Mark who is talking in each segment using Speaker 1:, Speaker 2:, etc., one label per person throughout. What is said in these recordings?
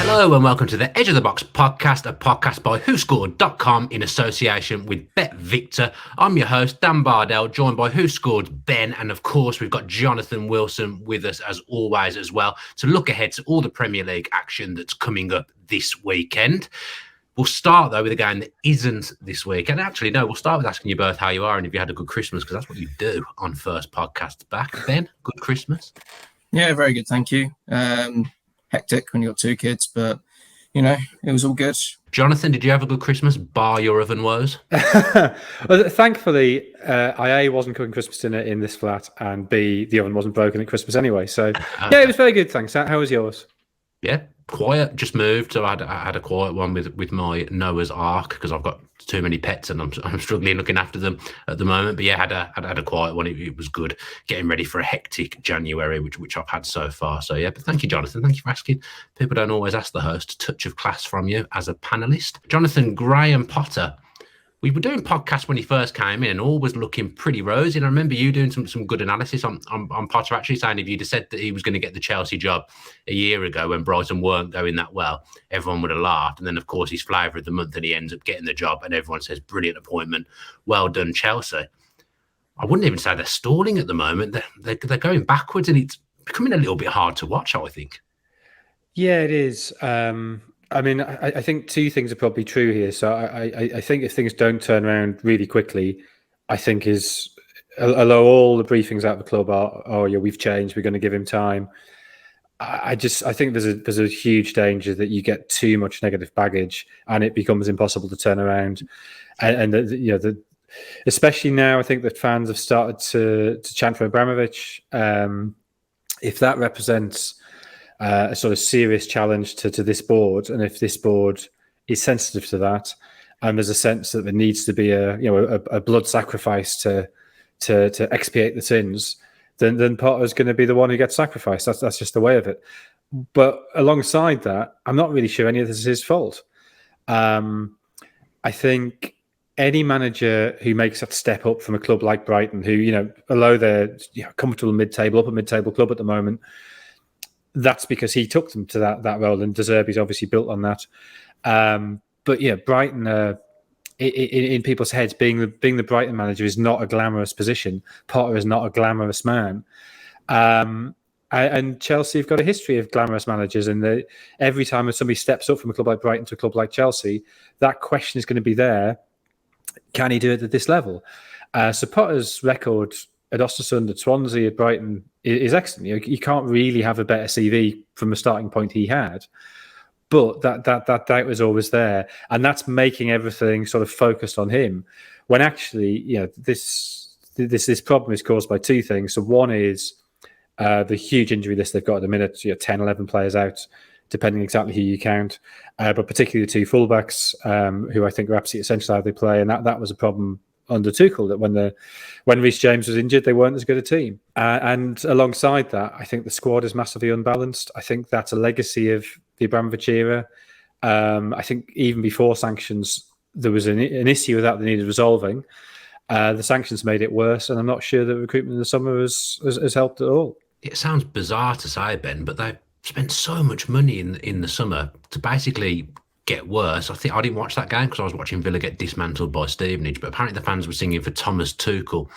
Speaker 1: Hello and welcome to the Edge of the Box podcast, a podcast by WhoScored.com in association with Bet Victor. I'm your host, Dan Bardell, joined by WhoScored's Ben, and of course we've got Jonathan Wilson with us as always as well to look ahead to all the Premier League action that's coming up this weekend. We'll start though with a game that isn't this week, and actually no, we'll start with asking you both how you are and if you had a good Christmas, because that's what you do on first podcast back. Ben, good Christmas?
Speaker 2: Yeah, very good, thank you. Hectic when you got two kids, but you know, it was all good.
Speaker 1: Jonathan, did you have a good Christmas, bar your oven woes?
Speaker 3: Well, thankfully, I A, wasn't cooking Christmas dinner in this flat, and B, the oven wasn't broken at Christmas anyway. So yeah, it was very good, thanks. How was yours?
Speaker 1: Yeah, quiet. Just moved, so I had a quiet one with my Noah's Ark because I've got too many pets and I'm struggling looking after them at the moment. But yeah, had a quiet one. It was good. Getting ready for a hectic January, which I've had so far. So yeah, but thank you, Jonathan. Thank you for asking. People don't always ask the host. A touch of class from you as a panelist, Jonathan. Graham Potter. We were doing podcasts when he first came in and all was looking pretty rosy. And I remember you doing some good analysis on Potter, actually saying if you'd have said that he was going to get the Chelsea job a year ago when Brighton weren't going that well, everyone would have laughed. And then, of course, he's flavour of the month and he ends up getting the job and everyone says, brilliant appointment. Well done, Chelsea. I wouldn't even say they're stalling at the moment. They're going backwards and it's becoming a little bit hard to watch, I think.
Speaker 3: Yeah, it is. I mean, I think two things are probably true here. So I think if things don't turn around really quickly, I think although all the briefings out of the club are, oh yeah, we've changed, we're going to give him time. I think there's a huge danger that you get too much negative baggage and it becomes impossible to turn around. And especially now, I think that fans have started to chant for Abramovich. If that represents a sort of serious challenge to this board, and if this board is sensitive to that, and there's a sense that there needs to be a blood sacrifice to expiate the sins, then Potter's going to be the one who gets sacrificed. That's just the way of it. But alongside that, I'm not really sure any of this is his fault. I think any manager who makes that step up from a club like Brighton, who although they're comfortable upper mid-table club at the moment, that's because he took them to that role, and De Zerbi's obviously built on that. But yeah, Brighton, in people's heads, being the Brighton manager is not a glamorous position. Potter is not a glamorous man. And Chelsea have got a history of glamorous managers, and every time somebody steps up from a club like Brighton to a club like Chelsea, that question is going to be there. Can he do it at this level? So Potter's record at Östersund, at Swansea, at Brighton is excellent. You can't really have a better CV from the starting point he had, but that doubt was always there, and that's making everything sort of focused on him. When actually, this problem is caused by two things. So one is the huge injury list they've got at the minute. 10, 11 players out, depending exactly who you count, but particularly the two fullbacks, who I think are absolutely essential how they play, and that was a problem under Tuchel, that when Reece James was injured, they weren't as good a team. And alongside that, I think the squad is massively unbalanced. I think that's a legacy of the Abramovich era. I think even before sanctions, there was an issue with that needed resolving. The sanctions made it worse, and I'm not sure that recruitment in the summer has helped at all.
Speaker 1: It sounds bizarre to say, Ben, but they've spent so much money in the summer to basically get worse. I think I didn't watch that game because I was watching Villa get dismantled by Stevenage, but apparently the fans were singing for Thomas Tuchel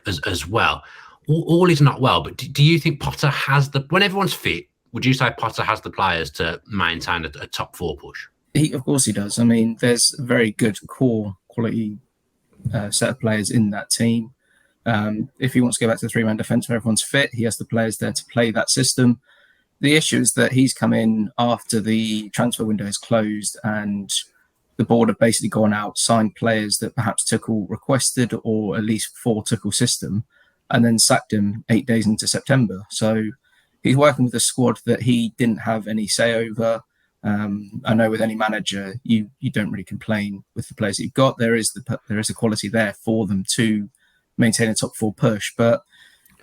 Speaker 1: as well. All is not well, but do you think Potter has when everyone's fit, would you say Potter has the players to maintain a top four push?
Speaker 2: Of course he does. I mean, there's a very good core quality set of players in that team. If he wants to go back to the three-man defence where everyone's fit, he has the players there to play that system. The issue is that he's come in after the transfer window is closed and the board have basically gone out, signed players that perhaps Tuchel requested or at least for Tuchel's system, and then sacked him 8 days into September. So he's working with a squad that he didn't have any say over. I know with any manager, you don't really complain with the players that you've got. There is a quality there for them to maintain a top four push, but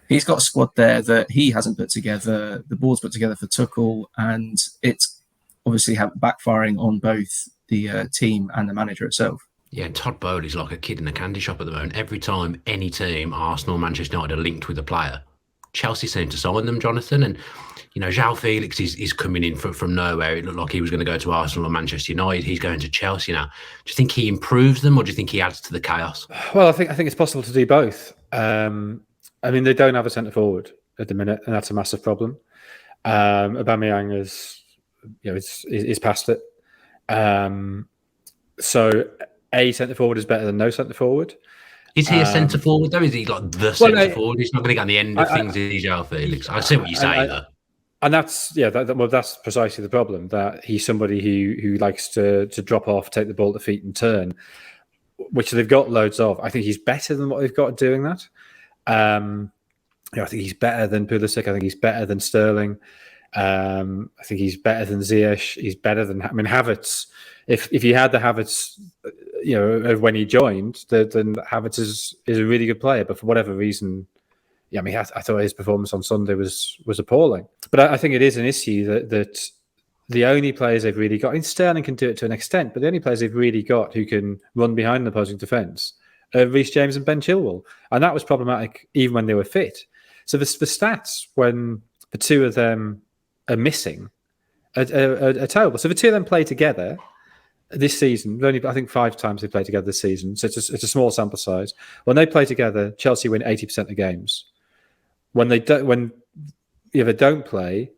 Speaker 2: he's got a squad there that he hasn't put together. The board's put together for Tuchel, and it's obviously backfiring on both the team and the manager itself.
Speaker 1: Yeah, Todd Bowley's like a kid in a candy shop at the moment. Every time any team, Arsenal, Manchester United, are linked with a player, Chelsea seem to sign them, Jonathan. And, João Felix is coming in from nowhere. It looked like he was going to go to Arsenal or Manchester United. He's going to Chelsea now. Do you think he improves them, or do you think he adds to the chaos?
Speaker 3: Well, I think it's possible to do both. They don't have a centre forward at the minute, and that's a massive problem. Aubameyang is past it. So a centre forward is better than no centre forward.
Speaker 1: Is he a centre forward though? Is he like the centre forward? He's not going to get on the end of things. Is he, João Felix? I see what you say though.
Speaker 3: And that's that's precisely the problem. That he's somebody who likes to drop off, take the ball to feet, and turn, which they've got loads of. I think he's better than what they've got doing that. I think he's better than Pulisic. I think he's better than Sterling. I think he's better than Ziyech. He's better than Havertz. If you had the Havertz, when he joined, then Havertz is a really good player. But for whatever reason, I thought his performance on Sunday was appalling. But I think it is an issue that the only players they've really got, Sterling can do it to an extent, but the only players they've really got who can run behind the opposing defence are Reece James and Ben Chilwell. And that was problematic even when they were fit. So the stats, when the two of them are missing, are terrible. So the two of them play together this season. Only, I think, 5 times they played together this season. So it's a small sample size. When they play together, Chelsea win 80% of games. When they don't play,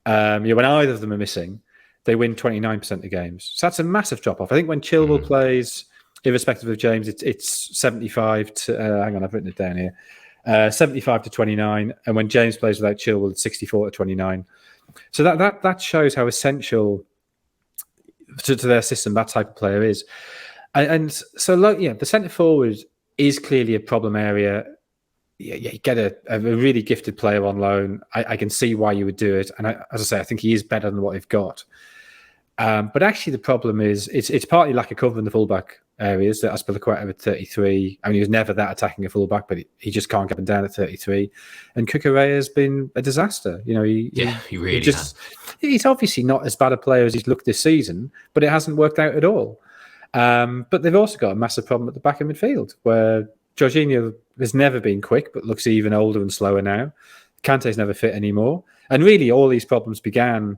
Speaker 3: when either of them are missing, they win 29% of games. So that's a massive drop off. I think when Chilwell plays, irrespective of James, it's 75 to hang on, I've written it down here. 75 to 29, and when James plays without Chilwell, it's 64 to 29. So that shows how essential to their system that type of player is. And so, the centre forward is clearly a problem area. You get a really gifted player on loan. I can see why you would do it, and as I say, I think he is better than what they've got. But actually, the problem is it's partly lack of cover in the fullback areas. That Azpilicueta at 33. I mean, he was never that attacking a fullback, but he just can't get him down at 33. And Cucurella has been a disaster. He really has. He's obviously not as bad a player as he's looked this season, but it hasn't worked out at all. But they've also got a massive problem at the back of midfield, where Jorginho has never been quick, but looks even older and slower now. Kante's never fit anymore. And really, all these problems began.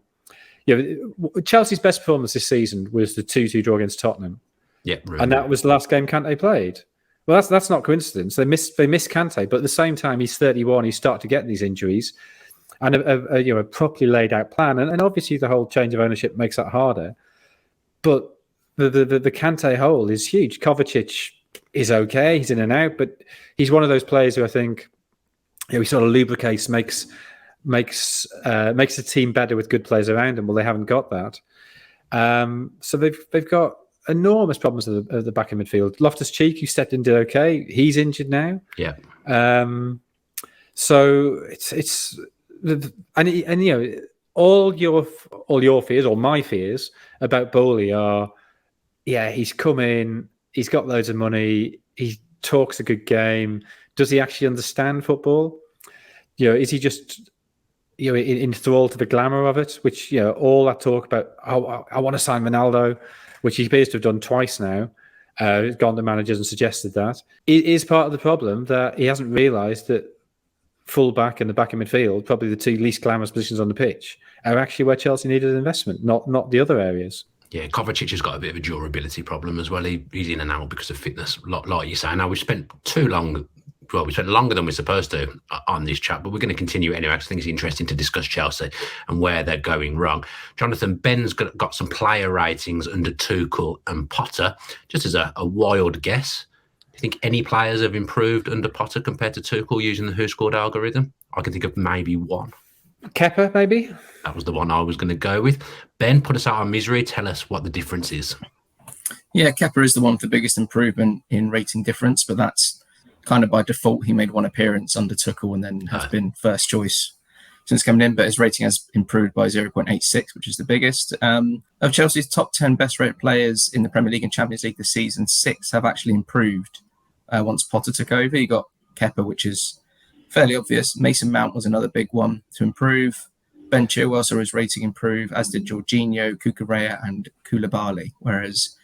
Speaker 3: Chelsea's best performance this season was the 2-2 draw against Tottenham.
Speaker 1: Yeah, really.
Speaker 3: And that was the last game Kante played. Well, that's not coincidence. They missed Kante, but at the same time, he's 31. He's started to get these injuries, and a properly laid out plan. And obviously, the whole change of ownership makes that harder. But the Kante hole is huge. Kovacic is okay. He's in and out, but he's one of those players who I think he sort of lubricates, makes the team better with good players around him. Well, they haven't got that. So they've got enormous problems at the back of midfield. Loftus-Cheek, who stepped in, did okay. He's injured now.
Speaker 1: Yeah.
Speaker 3: So it's all your fears, or my fears about Bowley are, he's come in, he's got loads of money, he talks a good game. Does he actually understand football? Is he just enthralled to the glamour of it? Which all that talk about, I want to sign Ronaldo, which he appears to have done twice now. Gone to managers and suggested that. It is part of the problem that he hasn't realised that full-back and the back of midfield, probably the two least glamorous positions on the pitch, are actually where Chelsea needed an investment, not the other areas. Yeah,
Speaker 1: Kovacic has got a bit of a durability problem as well. He's in and out because of fitness, like you say. Now, we spent longer than we're supposed to on this chat, but we're going to continue anyway. I think it's interesting to discuss Chelsea and where they're going wrong. Jonathan, Ben's got some player ratings under Tuchel and Potter. Just as a wild guess, do you think any players have improved under Potter compared to Tuchel using the WhoScored algorithm? I can think of maybe one.
Speaker 3: Kepa, maybe?
Speaker 1: That was the one I was going to go with. Ben, put us out of misery. Tell us what the difference is.
Speaker 2: Yeah, Kepa is the one with the biggest improvement in rating difference, but that's kind of by default. He made one appearance under Tuchel and then has been first choice since coming in, but his rating has improved by 0.86, which is the biggest. Of Chelsea's top 10 best rated players in the Premier League and Champions League this season, 6 have actually improved once Potter took over. You got Kepa, which is fairly obvious. Mason Mount was another big one to improve. Ben Chilwell saw his rating improve, as did Jorginho, Cucurella and Koulibaly, whereas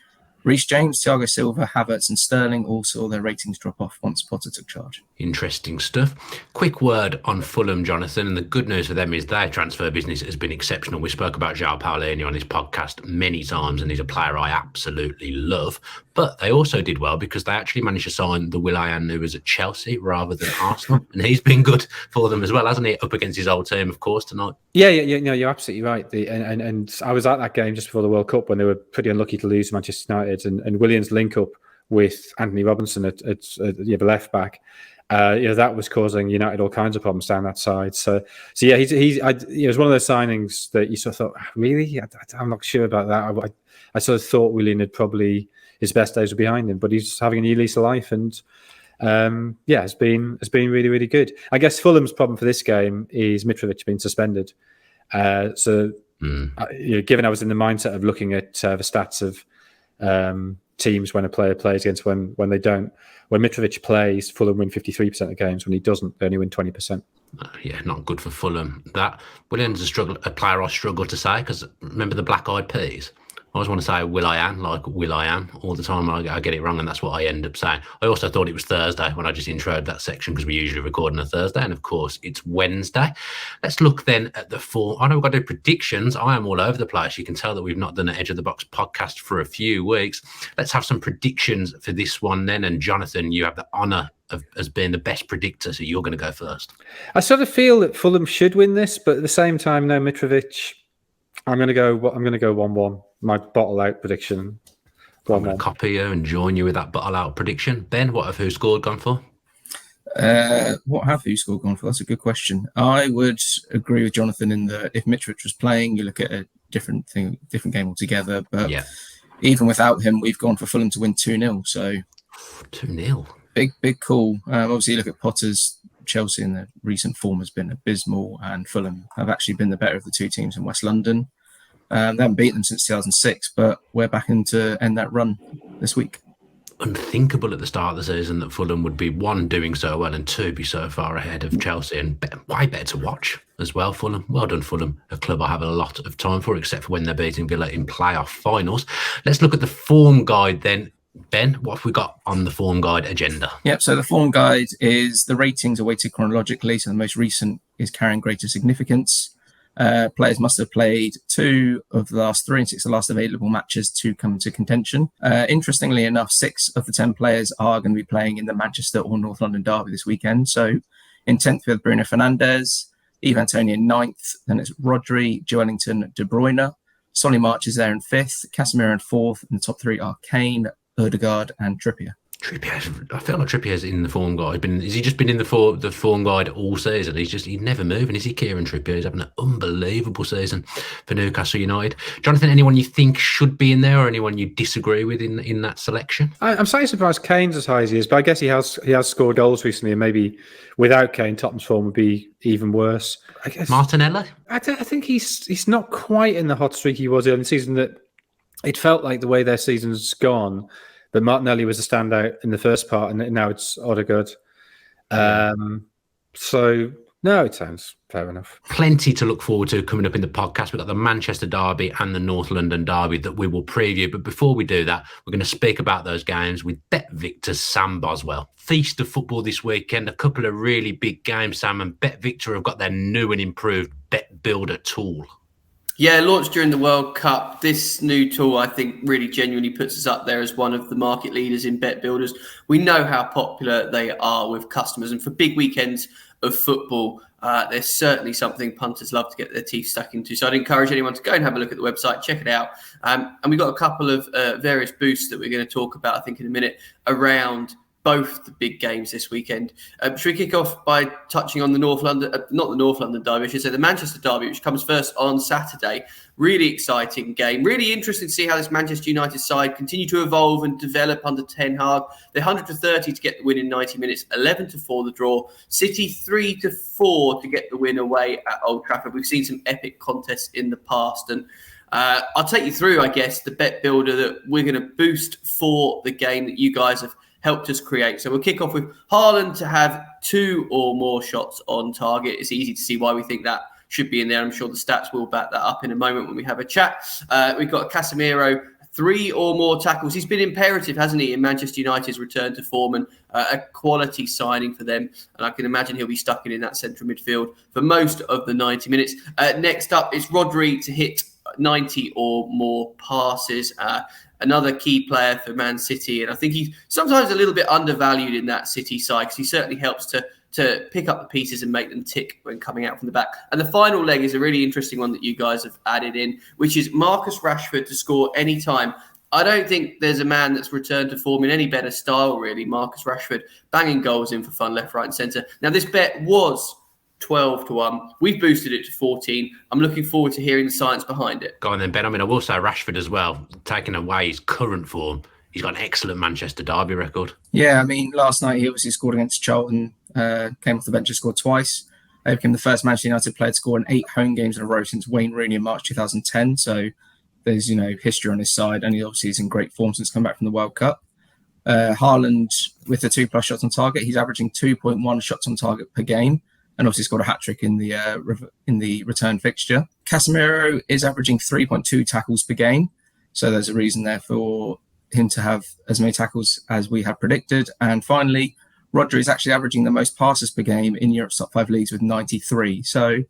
Speaker 2: Reece James, Thiago Silva, Havertz and Sterling all saw their ratings drop off once Potter took charge.
Speaker 1: Interesting stuff. Quick word on Fulham, Jonathan, and the good news for them is their transfer business has been exceptional. We spoke about João Paulinho on his podcast many times, and he's a player I absolutely love. But they also did well because they actually managed to sign the Will.i.am who was at Chelsea rather than Arsenal, and he's been good for them as well, hasn't he? Up against his old team, of course, tonight.
Speaker 3: Yeah. No, you're absolutely right. And I was at that game just before the World Cup when they were pretty unlucky to lose Manchester United, and Williams' link up with Anthony Robinson at the left back. That was causing United all kinds of problems down that side. So yeah, it was one of those signings that you sort of thought, really, I'm not sure about that. I sort of thought Willian had probably his best days were behind him, but he's having a new lease of life, and it's been really, really good. I guess Fulham's problem for this game is Mitrovic being suspended. Given I was in the mindset of looking at the stats of teams when a player plays against when they don't. When Mitrovic plays, Fulham win 53% of games. When he doesn't, they only win 20%.
Speaker 1: Yeah, not good for Fulham. That Williams is a player I struggle to say because remember the Black Eyed Peas? I always want to say Will.i.am, like Will.i.am all the time. I get it wrong, and that's what I end up saying. I also thought it was Thursday when I just introed that section because we usually record on a Thursday, and of course it's Wednesday. Let's look then at the form. I know we've got to do predictions. I am all over the place. You can tell that we've not done an Edge of the Box podcast for a few weeks. Let's have some predictions for this one then. And Jonathan, you have the honour as being the best predictor, so you're going to go first.
Speaker 3: I sort of feel that Fulham should win this, but at the same time, no Mitrovic. I'm going to go 1-1. My bottle out prediction.
Speaker 1: I'm going to copy you and join you with that bottle out prediction. Ben, what have WhoScored gone for?
Speaker 2: What have WhoScored gone for? That's a good question. I would agree with Jonathan in that if Mitrovic was playing, you look at a different game altogether. But even without him, we've gone for Fulham to win 2-0. So
Speaker 1: 2-0.
Speaker 2: Big call. Obviously, you look at Potter's Chelsea in the recent form has been abysmal, and Fulham have actually been the better of the two teams in West London. They haven't beaten them since 2006, but we're back in to end that run this week.
Speaker 1: Unthinkable at the start of the season that Fulham would be, one, doing so well, and two, be so far ahead of Chelsea, and way better to watch as well, Fulham. Well done, Fulham, a club I have a lot of time for, except for when they're beating Villa in playoff finals. Let's look at the form guide then. Ben, what have we got on the form guide agenda?
Speaker 2: Yep, so the form guide is the ratings are weighted chronologically, so the most recent is carrying greater significance. Players must have played 2 of the last 3 and 6 of the last available matches to come into contention. Interestingly enough, 6 of the 10 players are going to be playing in the Manchester or North London derby this weekend. So in 10th we have Bruno Fernandes, Yves Antonio in 9th, then it's Rodri, Joelinton, De Bruyne. Solly March is there in 5th, Casemiro in 4th, and the top 3 are Kane, Odegaard and Trippier.
Speaker 1: I feel like Trippier's in the form guide. Has he just been in the form guide all season? He's never moving. Is he, Kieran Trippier? He's having an unbelievable season for Newcastle United. Jonathan, anyone you think should be in there, or anyone you disagree with in that selection?
Speaker 3: I'm slightly surprised Kane's as high as he is, but I guess he has scored goals recently, and maybe without Kane, Tottenham's form would be even worse. I guess
Speaker 1: Martinelli.
Speaker 3: I think he's not quite in the hot streak he was early in the season. That it felt like the way their season's gone. But Martinelli was a standout in the first part, and now it's Odegaard. So, no, it sounds fair enough.
Speaker 1: Plenty to look forward to coming up in the podcast. We've got the Manchester derby and the North London derby that we will preview. But before we do that, we're going to speak about those games with Bet Victor's Sam Boswell. Feast of football this weekend. A couple of really big games, Sam, and Bet Victor have got their new and improved Bet Builder tool.
Speaker 4: Yeah, launched during the World Cup. This new tool, I think, really genuinely puts us up there as one of the market leaders in bet builders. We know how popular they are with customers. And for big weekends of football, there's certainly something punters love to get their teeth stuck into. So I'd encourage anyone to go and have a look at the website, check it out. And we've got a couple of various boosts that we're going to talk about, I think, in a minute around both the big games this weekend. Should we kick off by touching on the North London, not the North London derby, I should say the Manchester derby, which comes first on Saturday. Really exciting game. Really interesting to see how this Manchester United side continue to evolve and develop under Ten Hag. They're 130 to get the win in 90 minutes, 11-4 the draw. City 3-4 to get the win away at Old Trafford. We've seen some epic contests in the past, and I'll take you through, I guess, the bet builder that we're going to boost for the game that you guys have helped us create. So we'll kick off with Haaland to have 2 or more shots on target. It's easy to see why we think that should be in there. I'm sure the stats will back that up in a moment when we have a chat. We've got Casemiro 3 or more tackles. He's been imperative, hasn't he, in Manchester United's return to form, and a quality signing for them. And I can imagine he'll be stuck in that central midfield for most of the 90 minutes. Next up is Rodri to hit 90 or more passes. Another key player for Man City, and I think he's sometimes a little bit undervalued in that City side, because he certainly helps to pick up the pieces and make them tick when coming out from the back. And the final leg is a really interesting one that you guys have added in, which is Marcus Rashford to score any time. I don't think there's a man that's returned to form in any better style, really. Marcus Rashford banging goals in for fun, left, right and centre. Now, this bet was 12-1. We've boosted it to 14. I'm looking forward to hearing the science behind it.
Speaker 1: Go on then, Ben. I mean, I will say Rashford as well, taking away his current form. He's got an excellent Manchester derby record.
Speaker 2: Yeah, I mean, last night he obviously scored against Charlton, came off the bench and scored twice. He became the first Manchester United player to score in 8 home games in a row since Wayne Rooney in March 2010. So there's, history on his side, and he obviously is in great form since coming back from the World Cup. Haaland, with the 2+ shots on target, he's averaging 2.1 shots on target per game, and obviously scored a hat-trick in the return fixture. Casemiro is averaging 3.2 tackles per game, so there's a reason there for him to have as many tackles as we have predicted. And finally, Rodri is actually averaging the most passes per game in Europe's top 5 leagues with 93. So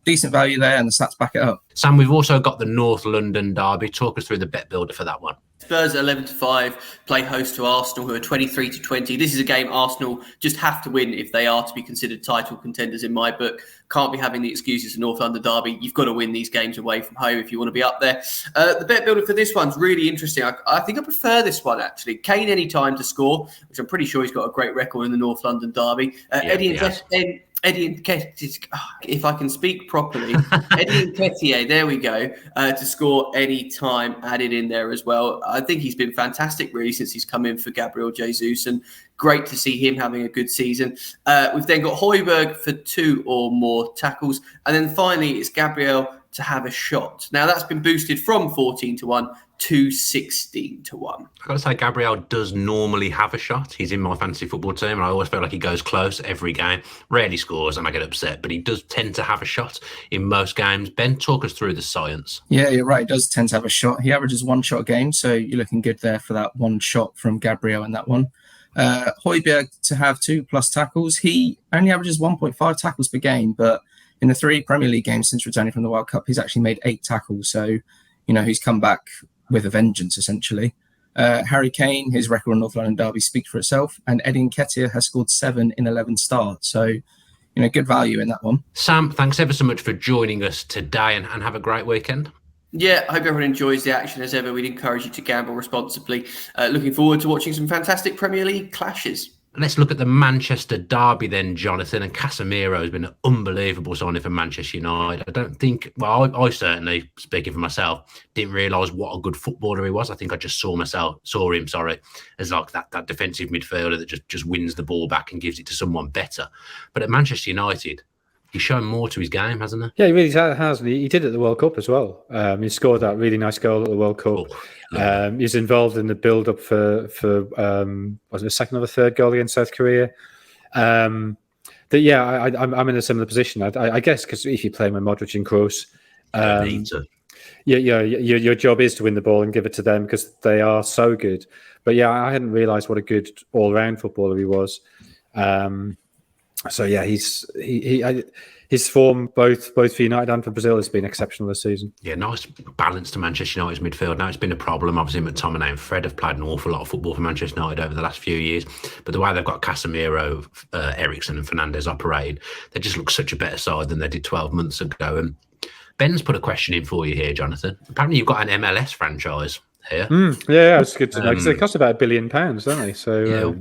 Speaker 2: decent value there, and the stats back it up.
Speaker 1: Sam, we've also got the North London derby. Talk us through the bet builder for that one.
Speaker 4: Spurs 11-5 play host to Arsenal, who are 23-20. This is a game Arsenal just have to win if they are to be considered title contenders in my book. Can't be having the excuses of North London derby. You've got to win these games away from home if you want to be up there. The bet builder for this one's really interesting. I think I prefer this one, actually. Kane anytime to score, which I'm pretty sure he's got a great record in the North London derby. Eddie Nketiah, if I can speak properly, Eddie Nketiah, there we go, to score any time, added in there as well. I think he's been fantastic, really, since he's come in for Gabriel Jesus, and great to see him having a good season. We've then got Højbjerg for 2 or more tackles, and then finally it's Gabriel to have a shot. Now that's been boosted from 14-1 to 16-1.
Speaker 1: I've got to say, Gabriel does normally have a shot. He's in my fantasy football team, and I always feel like he goes close every game. Rarely scores, and I get upset, but he does tend to have a shot in most games. Ben, talk us through the science.
Speaker 2: Yeah, you're right. He does tend to have a shot. He averages 1 shot a game, so you're looking good there for that 1 shot from Gabriel in that one. Højbjerg to have 2+ tackles. He only averages 1.5 tackles per game, but in the 3 Premier League games since returning from the World Cup, he's actually made 8 tackles. So, he's come back with a vengeance, essentially. Harry Kane, his record on North London derby speaks for itself, and Eddie Nketiah has scored 7 in 11 starts. So, good value in that one.
Speaker 1: Sam, thanks ever so much for joining us today, and have a great weekend.
Speaker 4: Yeah, I hope everyone enjoys the action as ever. We'd encourage you to gamble responsibly. Looking forward to watching some fantastic Premier League clashes.
Speaker 1: Let's look at the Manchester derby then, Jonathan. And Casemiro has been an unbelievable signing for Manchester United. I don't think, I certainly, speaking for myself, didn't realise what a good footballer he was. I think I just saw him as like that defensive midfielder that just wins the ball back and gives it to someone better. But at Manchester United, he's shown more to his game, hasn't he?
Speaker 3: Yeah, he really has. He did it at the World Cup as well. He scored that really nice goal at the World Cup. He's involved in the build-up for was it a second or the third goal against South Korea? I'm in a similar position. I guess because if you're playing with Modric and Kroos, your job is to win the ball and give it to them because they are so good. But yeah, I hadn't realised what a good all-round footballer he was. His form, both for United and for Brazil, has been exceptional this season. Yeah, nice balance to Manchester United's midfield. Now, it's been a problem. Obviously, McTominay and Fred have played an awful lot of football for Manchester United over the last few years. But the way they've got Casemiro, Eriksen and Fernandes operating, they just look such a better side than they did 12 months ago. And Ben's put a question in for you here, Jonathan. Apparently, you've got an MLS franchise here. Yeah, it's good to know. Because they cost about £1 billion, don't they? So,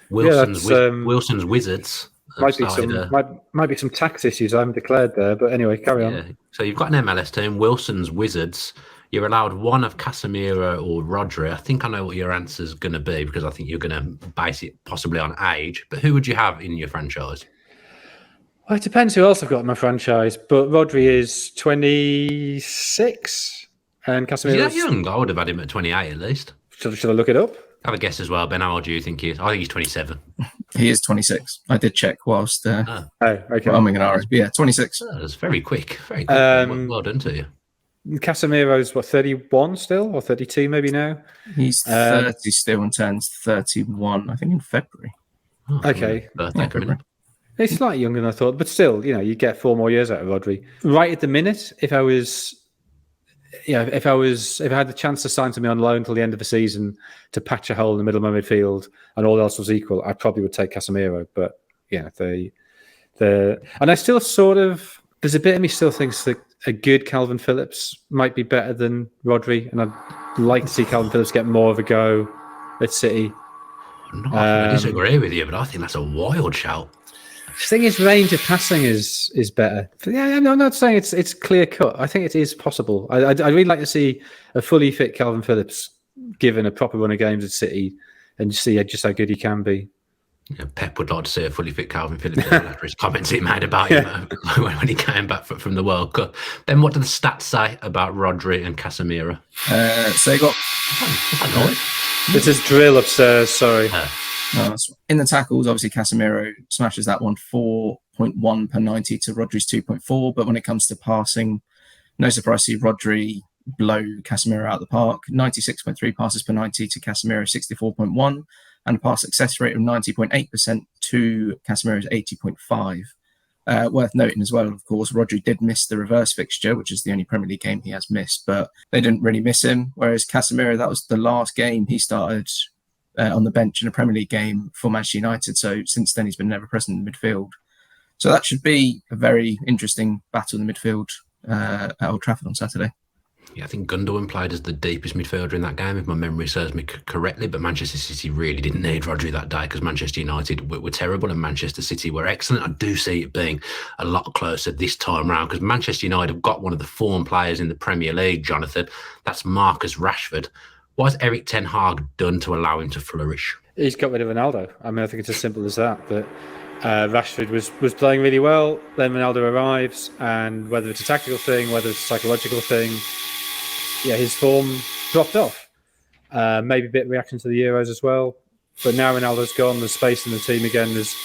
Speaker 1: Wilson's Wizards.
Speaker 3: Might be some tax issues I haven't declared there, but anyway, carry on. So
Speaker 1: you've got an MLS team, Wilson's Wizards. You're allowed one of Casemiro or Rodri. I think I know what your answer is going to be because I think you're going to base it possibly on age. But who would you have in your franchise?
Speaker 3: Well, it depends who else I've got in my franchise. But Rodri is 26 and Casemiro is
Speaker 1: young. I would have had him at 28 at least.
Speaker 3: Should I look it up?
Speaker 1: Have a guess as well, Ben. How old do you think he is? I think he's 27.
Speaker 2: He is 26. I did check whilst
Speaker 3: okay.
Speaker 2: But yeah, 26.
Speaker 1: Oh, that's very quick. Very quick. Well done to you.
Speaker 3: Casemiro's, 31 still, or 32 maybe now?
Speaker 2: He's 30 still and turns 31, I think, in February.
Speaker 1: Oh,
Speaker 3: Okay.
Speaker 1: Birthday coming up.
Speaker 3: He's slightly younger than I thought, but still, you get 4 more years out of Rodri. Right at the minute, if I had the chance to sign something on loan until the end of the season to patch a hole in the middle of my midfield and all else was equal, I probably would take Casemiro. But and I still there's a bit of me still thinks that a good Calvin Phillips might be better than Rodri, and I'd like to see Calvin Phillips get more of a go at City.
Speaker 1: I disagree with you, but I think that's a wild shout.
Speaker 3: The thing is, range of passing is better. Yeah, I'm not saying it's clear cut. I think it is possible. I'd really like to see a fully fit Calvin Phillips given a proper run of games at City and see just how good he can be.
Speaker 1: Yeah, Pep would like to see a fully fit Calvin Phillips after his comments he made about him when he came back from the World Cup. Then what do the stats say about Rodri and Casemiro?
Speaker 2: So they got...
Speaker 3: This is drill upstairs, sorry.
Speaker 2: In the tackles, obviously Casemiro smashes that one 4.1 per 90 to Rodri's 2.4. But when it comes to passing, no surprise to see Rodri blow Casemiro out of the park. 96.3 passes per 90 to Casemiro 64.1, and a pass success rate of 90.8% to Casemiro's 80.5. Worth noting as well, of course, Rodri did miss the reverse fixture, which is the only Premier League game he has missed, but they didn't really miss him. Whereas Casemiro, that was the last game he started on the bench in a Premier League game for Manchester United. So since then, he's been never present in the midfield. So that should be a very interesting battle in the midfield at Old Trafford on Saturday.
Speaker 1: Yeah, I think Gundogan played as the deepest midfielder in that game, if my memory serves me correctly. But Manchester City really didn't need Rodri that day because Manchester United were terrible and Manchester City were excellent. I do see it being a lot closer this time round because Manchester United have got one of the form players in the Premier League, Jonathan. That's Marcus Rashford. What has Eric Ten Hag done to allow him to flourish?
Speaker 3: He's got rid of Ronaldo. I mean, I think it's as simple as that. But Rashford was playing really well. Then Ronaldo arrives, and whether it's a tactical thing, whether it's a psychological thing, his form dropped off. Maybe a bit of reaction to the Euros as well. But now Ronaldo's gone, there's space in the team again. There's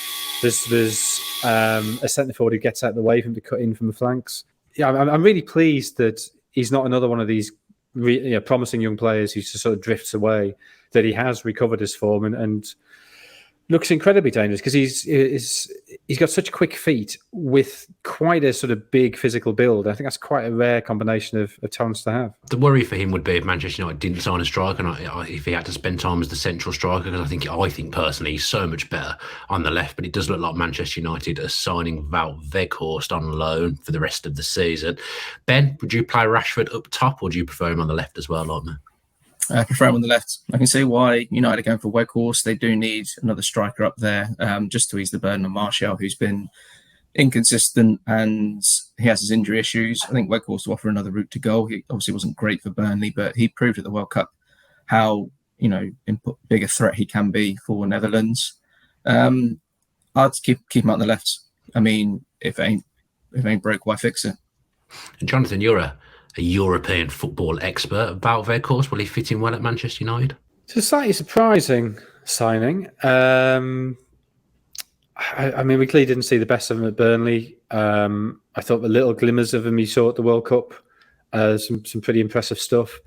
Speaker 3: a centre forward who gets out of the way for him to cut in from the flanks. Yeah, I'm really pleased that he's not another one of these promising young players who just sort of drifts away. That he has recovered his form and looks incredibly dangerous because he's got such quick feet with quite a sort of big physical build. I think that's quite a rare combination of talents to have.
Speaker 1: The worry for him would be if Manchester United didn't sign a striker and if he had to spend time as the central striker, because I think personally he's so much better on the left, but it does look like Manchester United are signing Wout Weghorst on loan for the rest of the season. Ben, would you play Rashford up top or do you prefer him on the left as well, like me?
Speaker 2: I prefer him on the left. I can see why United are going for Weghorst. They do need another striker up there just to ease the burden on Martial, who's been inconsistent and he has his injury issues. I think Weghorst will offer another route to goal. He obviously wasn't great for Burnley, but he proved at the World Cup how big a threat he can be for Netherlands. I'd keep him on the left. I mean, if it ain't broke, why fix it?
Speaker 1: Jonathan, you're a European football expert. Wout Weghorst, will he fit in well at Manchester United?
Speaker 3: It's a slightly surprising signing. I mean, we clearly didn't see the best of him at Burnley. I thought the little glimmers of him you saw at the World Cup, some pretty impressive stuff.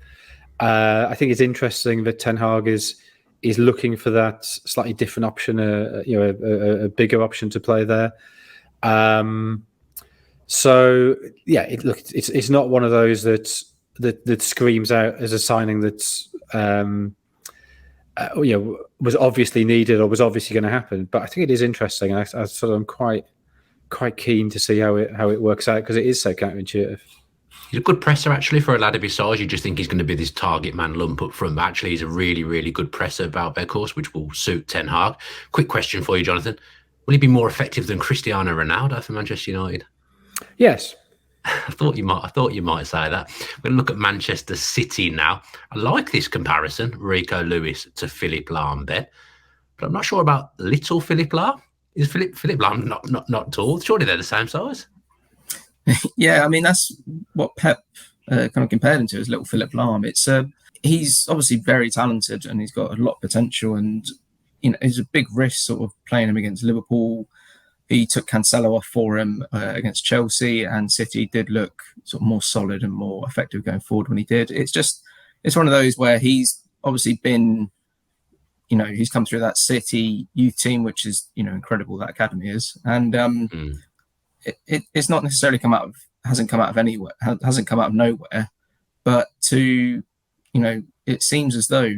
Speaker 3: I think it's interesting that Ten Hag is looking for that slightly different option, a bigger option to play there. So yeah, it's not one of those that screams out as a signing that's was obviously needed or was obviously going to happen. But I think it is interesting. I'm quite keen to see how it works out because it is so counterintuitive.
Speaker 1: He's a good presser actually for a lad of his size. You just think he's going to be this target man lump up front. But actually, he's a really, really good presser about Weghorst, which will suit Ten Hag. Quick question for you, Jonathan: will he be more effective than Cristiano Ronaldo for Manchester United?
Speaker 3: Yes.
Speaker 1: I thought you might say that. We're going to look at Manchester City now. I like this comparison, Rico Lewis to Philippe Lahm, but I'm not sure about little Philippe Lahm. Is Philippe Lahm not tall? Surely they're the same size.
Speaker 2: Yeah, I mean that's what Pep kind of compared him to, as little Philippe Lahm. It's he's obviously very talented and he's got a lot of potential, and it's a big risk sort of playing him against Liverpool. he took Cancelo off for him against Chelsea, and City did look sort of more solid and more effective going forward when he did. It's one of those where he's obviously been, he's come through that City youth team, which is, incredible, that academy is. And it's not necessarily hasn't come out of nowhere, but it seems as though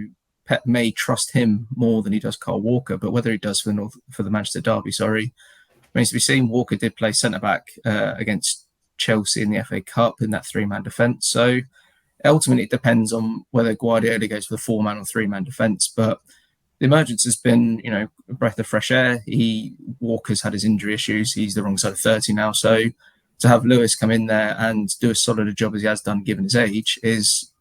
Speaker 2: Pep may trust him more than he does Kyle Walker, but whether he does for the Manchester derby, remains to be seen. Walker did play centre-back against Chelsea in the FA Cup in that 3-man defence. So ultimately it depends on whether Guardiola goes for the 4-man or 3-man defence. But the emergence has been, a breath of fresh air. Walker's had his injury issues. He's the wrong side of 30 now. So to have Lewis come in there and do as solid a job as he has done given his age is,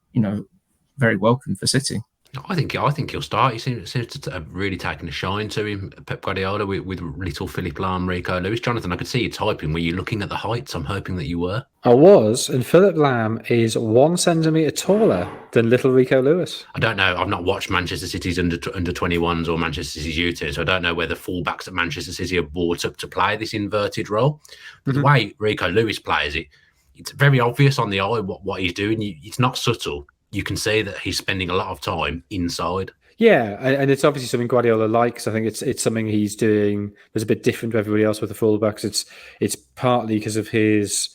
Speaker 2: very welcome for City.
Speaker 1: I think he'll start. He seems to have really taken a shine to him, Pep Guardiola, with little Philipp Lahm, Rico Lewis. Jonathan, I could see you typing. Were you looking at the heights? I'm hoping that you were.
Speaker 3: I was, and Philipp Lahm is 1 centimetre taller than little Rico Lewis.
Speaker 1: I don't know. I've not watched Manchester City's under 21s or Manchester City's U2, so I don't know whether fullbacks at Manchester City are brought up to play this inverted role. But the way Rico Lewis plays it, it's very obvious on the eye what he's doing. It's not subtle. You can see that he's spending a lot of time inside. Yeah,
Speaker 3: and it's obviously something Guardiola likes. I think it's something he's doing that's a bit different to everybody else with the fullbacks. It's partly because of his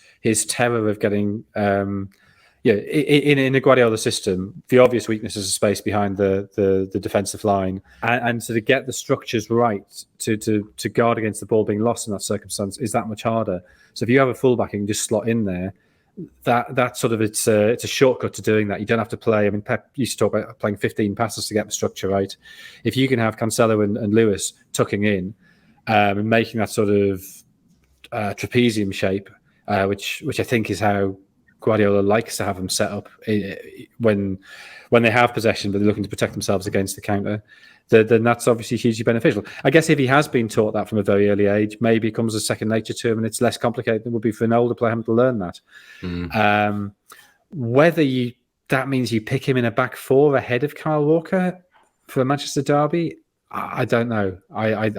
Speaker 3: terror of getting, in a Guardiola system, the obvious weakness is the space behind the defensive line, and so to get the structures right to guard against the ball being lost in that circumstance is that much harder. So if you have a fullback, you can just slot in there. That sort of it's a shortcut to doing that. You don't have to play. I mean, Pep used to talk about playing 15 passes to get the structure right. If you can have Cancelo and Lewis tucking in and making that sort of trapezium shape, which I think is how Guardiola likes to have them set up when they have possession, but they're looking to protect themselves against the counter. Then that's obviously hugely beneficial. I guess if he has been taught that from a very early age, maybe it comes as second nature to him and it's less complicated than it would be for an older player having to learn that. Whether that means you pick him in a back 4 ahead of Kyle Walker for a Manchester derby, I don't know. I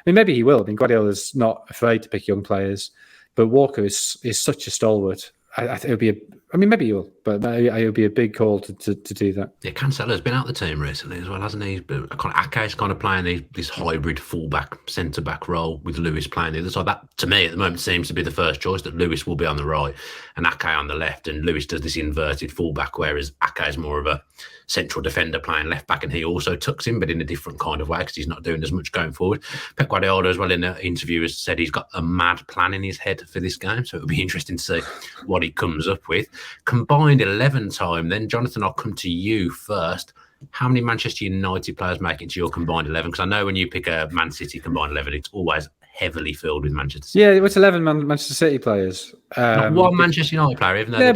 Speaker 3: mean, maybe he will. I mean, Guardiola's not afraid to pick young players, but Walker is such a stalwart. I think it would be maybe he will, but it would be a big call to do that.
Speaker 1: Yeah, Cancelo's been out the team recently as well, hasn't he? Ake's kind of playing this hybrid fullback, centre-back role with Lewis playing the other side. That, to me, at the moment, seems to be the first choice, that Lewis will be on the right and Ake on the left, and Lewis does this inverted fullback, whereas Ake is more of a central defender playing left back, and he also tucks in, but in a different kind of way because he's not doing as much going forward. Pep Guardiola as well in an interview has said he's got a mad plan in his head for this game, so it'll be interesting to see what he comes up with. Combined 11 time then, Jonathan, I'll come to you first. How many Manchester United players make it to your combined 11? Because I know when you pick a Man City combined 11, it's always heavily filled with Manchester City.
Speaker 3: Yeah, it's 11 Manchester City players.
Speaker 1: Not one Manchester United player, even though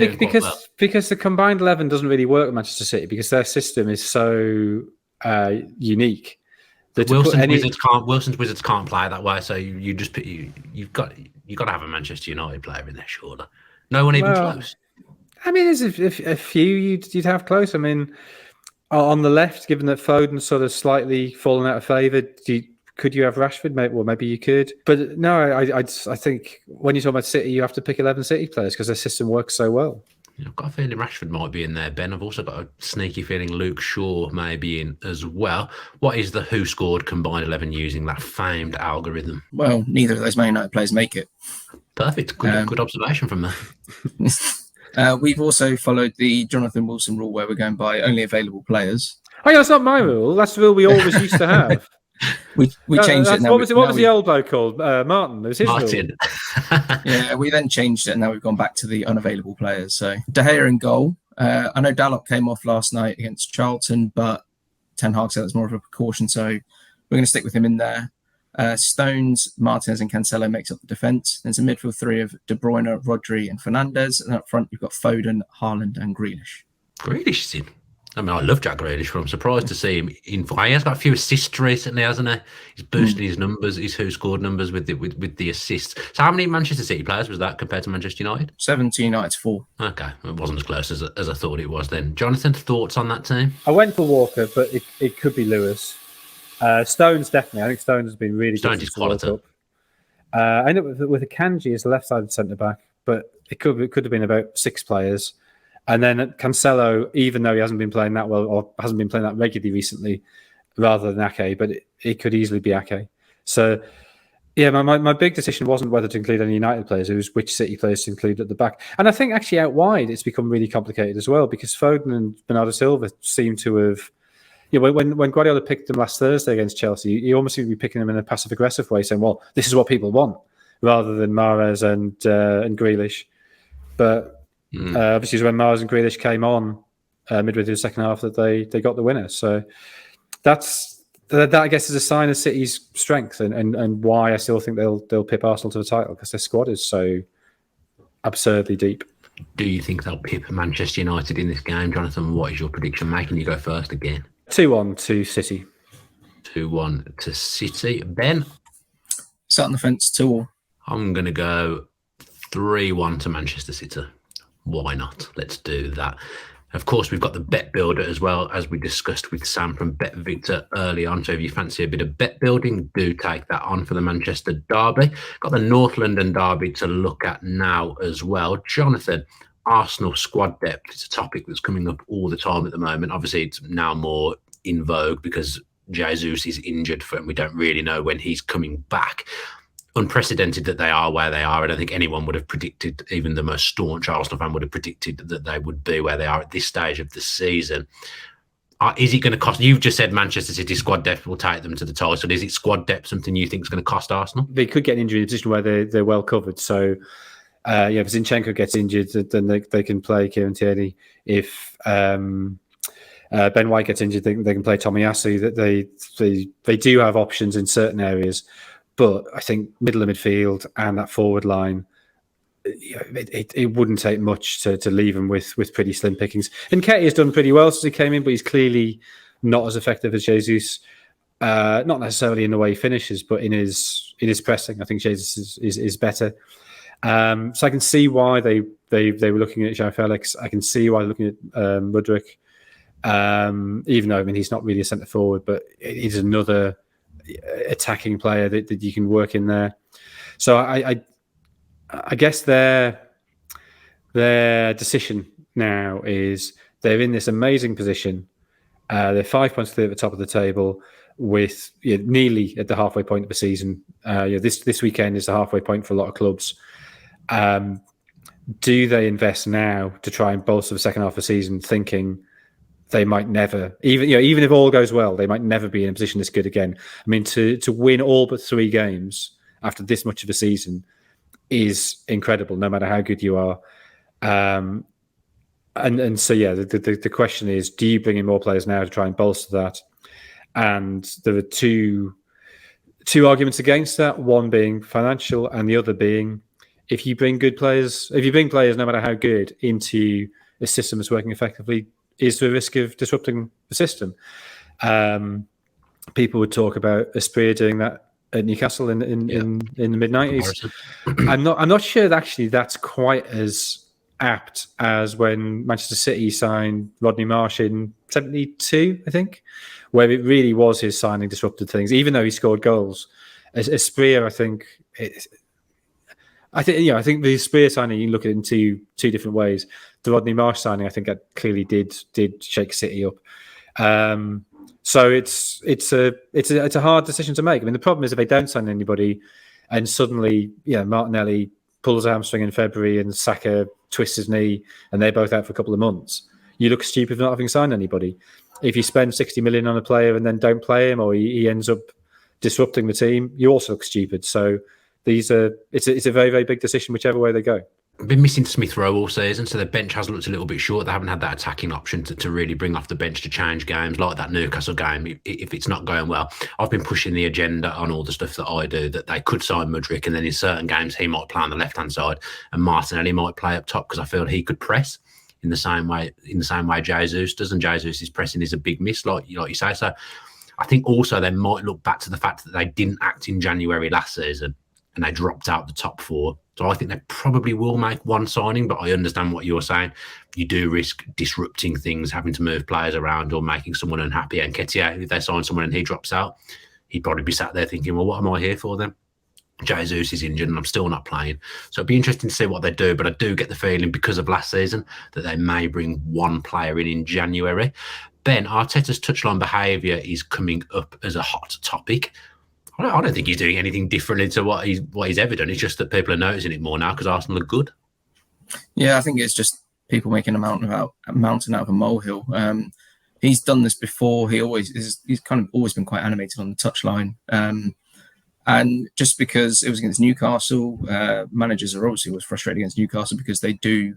Speaker 3: because the combined 11 doesn't really work with Manchester City because their system is so unique.
Speaker 1: Wilson's Wizards can't play that way, so you've got to have a Manchester United player in there, surely. No one even close.
Speaker 3: I mean, there's a few you'd have close. I mean, on the left, given that Foden's sort of slightly fallen out of favour, could you have Rashford? Maybe you could. But no, I think when you talk about City, you have to pick 11 City players because their system works so well.
Speaker 1: I've got a feeling Rashford might be in there, Ben. I've also got a sneaky feeling Luke Shaw may be in as well. What is the Who Scored combined 11 using that famed algorithm?
Speaker 2: Well, neither of those Man United players make it.
Speaker 1: Perfect. Good observation from there.
Speaker 2: We've also followed the Jonathan Wilson rule where we're going by only available players.
Speaker 3: Oh, yeah, that's not my rule. That's the rule we always used to have.
Speaker 2: We changed it.
Speaker 3: What was the old bloke called? Martin. It was his
Speaker 1: Martin.
Speaker 3: Rule.
Speaker 2: Yeah, we then changed it, and now we've gone back to the unavailable players. So De Gea in goal. I know Dalot came off last night against Charlton, but Ten Hag said that's more of a precaution, so we're going to stick with him in there. Stones, Martinez and Cancelo makes up the defence. There's a midfield 3 of De Bruyne, Rodri and Fernandes. And up front, you've got Foden, Haaland and Grealish.
Speaker 1: Grealish is in. I mean, I love Jack Grealish, but I'm surprised to see him in. He has got a few assists recently, hasn't he? He's boosting his numbers, his Who Scored numbers with the assists. So how many Manchester City players was that compared to Manchester United?
Speaker 2: 17 United's 4.
Speaker 1: Okay, it wasn't as close as I thought it was then. Jonathan, thoughts on that team?
Speaker 3: I went for Walker, but it could be Lewis. Stones, definitely. I think Stones has been really good.
Speaker 1: Stones is quality.
Speaker 3: I ended up with Akanji as the left-sided centre-back, but it could have been about 6 players. And then Cancelo, even though he hasn't been playing that well or hasn't been playing that regularly recently, rather than Ake, but it could easily be Ake. So, yeah, my big decision wasn't whether to include any United players, it was which City players to include at the back. And I think actually out wide, it's become really complicated as well, because Foden and Bernardo Silva seem to have... when Guardiola picked them last Thursday against Chelsea, he almost seemed to be picking them in a passive-aggressive way, saying, well, this is what people want, rather than Mahrez and Grealish. But obviously, when Mahrez and Grealish came on midway through the second half, that they got the winner. So that I guess is a sign of City's strength and why I still think they'll pip Arsenal to the title, because their squad is so absurdly deep.
Speaker 1: Do you think they'll pip Manchester United in this game, Jonathan? What is your prediction? Making you go first again.
Speaker 3: 2-1 to City.
Speaker 1: 2-1 to City. Ben?
Speaker 2: Sat on the fence, 2-2.
Speaker 1: I'm going to go 3-1 to Manchester City. Why not? Let's do that. Of course, we've got the bet builder as well, as we discussed with Sam from Bet Victor early on. So if you fancy a bit of bet building, do take that on for the Manchester derby. Got the North London derby to look at now as well. Jonathan, Arsenal squad depth. It's a topic that's coming up all the time at the moment. Obviously, it's now more in vogue because Jesus is injured and we don't really know when he's coming back. Unprecedented that they are where they are. I don't think anyone would have predicted, even the most staunch Arsenal fan would have predicted that they would be where they are at this stage of the season. Is it going to cost? You've just said Manchester City squad depth will take them to the title. Is it squad depth something you think is going to cost Arsenal?
Speaker 3: They could get an injury in a position where they're well covered. So, if Zinchenko gets injured, then they can play Kieran Tierney. If Ben White gets injured, they can play Tomiyasu. That they do have options in certain areas. But I think middle of midfield and that forward line, it wouldn't take much to leave him with pretty slim pickings. And Nketiah has done pretty well since he came in, but he's clearly not as effective as Jesus. Not necessarily in the way he finishes, but in his pressing. I think Jesus is better. So I can see why they were looking at João Felix. I can see why they're looking at Mudryk. Even though he's not really a centre forward, but he's another attacking player that you can work in there. So I guess their decision now is they're in this amazing position. They're 5 points clear at the top of the table with nearly at the halfway point of the season. This weekend is the halfway point for a lot of clubs. Do they invest now to try and bolster the second half of the season, thinking they might never, even if all goes well, they might never be in a position this good again? I mean, to win all but 3 games after this much of a season is incredible, no matter how good you are. And so the question is, do you bring in more players now to try and bolster that? And there are two arguments against that. One being financial, and the other being if you bring players no matter how good into a system that's working effectively, is the risk of disrupting the system. People would talk about Asprilla doing that at Newcastle in the mid-90s. I'm not sure that actually that's quite as apt as when Manchester City signed Rodney Marsh in 72, I think, where it really was his signing disrupted things, even though he scored goals. Asprilla, I think the Asprilla signing, you can look at it in two different ways. The Rodney Marsh signing, I think, that clearly did shake City up. So it's a hard decision to make. I mean, the problem is if they don't sign anybody, and suddenly Martinelli pulls a hamstring in February and Saka twists his knee, and they're both out for a couple of months, you look stupid for not having signed anybody. If you spend 60 million on a player and then don't play him, or he ends up disrupting the team, you also look stupid. So it's a very, very big decision whichever way they go.
Speaker 1: I've been missing Smith Rowe all season, so the bench has looked a little bit short. They haven't had that attacking option to really bring off the bench to change games, like that Newcastle game. If it's not going well, I've been pushing the agenda on all the stuff that I do, that they could sign Mudryk, and then in certain games he might play on the left-hand side and Martinelli might play up top, because I feel he could press in the same way Jesus does, and Jesus' pressing is a big miss, like you say. So I think also they might look back to the fact that they didn't act in January last season and they dropped out the top 4. So I think they probably will make one signing, but I understand what you're saying. You do risk disrupting things, having to move players around or making someone unhappy. And Nketiah, if they sign someone and he drops out, he'd probably be sat there thinking, well, what am I here for then? Jesus is injured and I'm still not playing. So it'd be interesting to see what they do. But I do get the feeling, because of last season, that they may bring one player in January. Ben, Arteta's touchline behaviour is coming up as a hot topic. I don't think he's doing anything differently to what he's ever done. It's just that people are noticing it more now because Arsenal are good.
Speaker 2: Yeah, I think it's just people making a mountain out of a molehill. He's done this before. He's kind of always been quite animated on the touchline. And just because it was against Newcastle, managers are obviously was frustrated against Newcastle because they do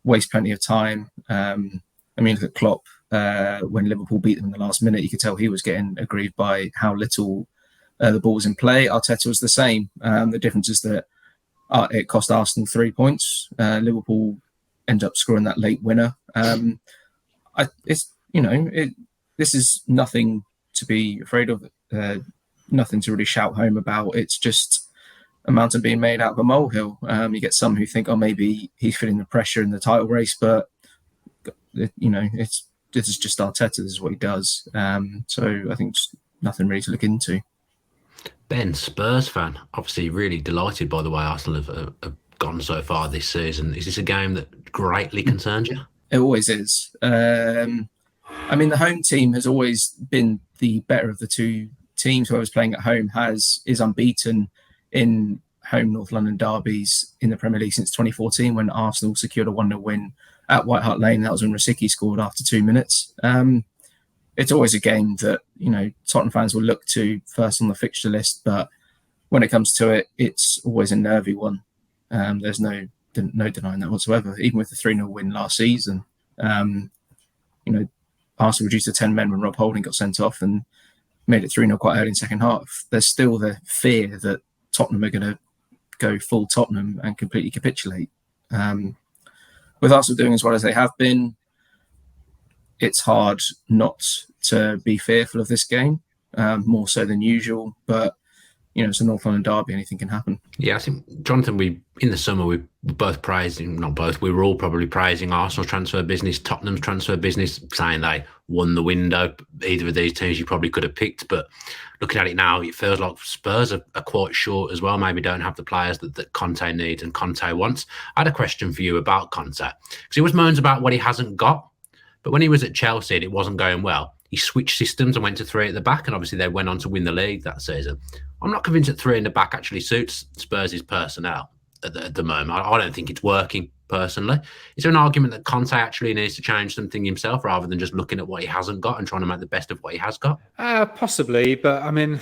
Speaker 2: waste plenty of time. I mean, look at Klopp. When Liverpool beat them in the last minute, you could tell he was getting aggrieved by how little the ball was in play. Arteta was the same. The difference is that it cost Arsenal 3 points. Liverpool end up scoring that late winner. This is nothing to be afraid of. Nothing to really shout home about. It's just a mountain being made out of a molehill. You get some who think, oh, maybe he's feeling the pressure in the title race, but this is just Arteta. This is what he does. So I think just nothing really to look into.
Speaker 1: Ben, Spurs fan, obviously really delighted by the way Arsenal have gone so far this season. Is this a game that greatly concerns you?
Speaker 2: It always is. I mean, the home team has always been the better of the two teams. Whoever's playing at home is unbeaten in home North London derbies in the Premier League since 2014, when Arsenal secured a 1-0 win at White Hart Lane. That was when Rosicky scored after 2 minutes. It's always a game that Tottenham fans will look to first on the fixture list, but when it comes to it, it's always a nervy one. There's no denying that whatsoever. Even with the 3-0 win last season, Arsenal reduced to 10 men when Rob Holding got sent off and made it 3-0 quite early in second half. There's still the fear that Tottenham are going to go full Tottenham and completely capitulate. With Arsenal doing as well as they have been, it's hard not to be fearful of this game, more so than usual. But it's a North London derby, anything can happen. Yeah,
Speaker 1: I think, Jonathan, in the summer, we were both praising, not both, we were all probably praising Arsenal's transfer business, Tottenham's transfer business, saying they won the window. Either of these teams you probably could have picked, but looking at it now, it feels like Spurs are quite short as well, maybe don't have the players that Conte needs and Conte wants. I had a question for you about Conte, because he was moans about what he hasn't got, but when he was at Chelsea and it wasn't going well, he switched systems and went to 3 at the back, and obviously they went on to win the league that season. I'm not convinced that 3 in the back actually suits Spurs' personnel at the moment. I don't think it's working, personally. Is there an argument that Conte actually needs to change something himself rather than just looking at what he hasn't got and trying to make the best of what he has got?
Speaker 3: Possibly, but I mean,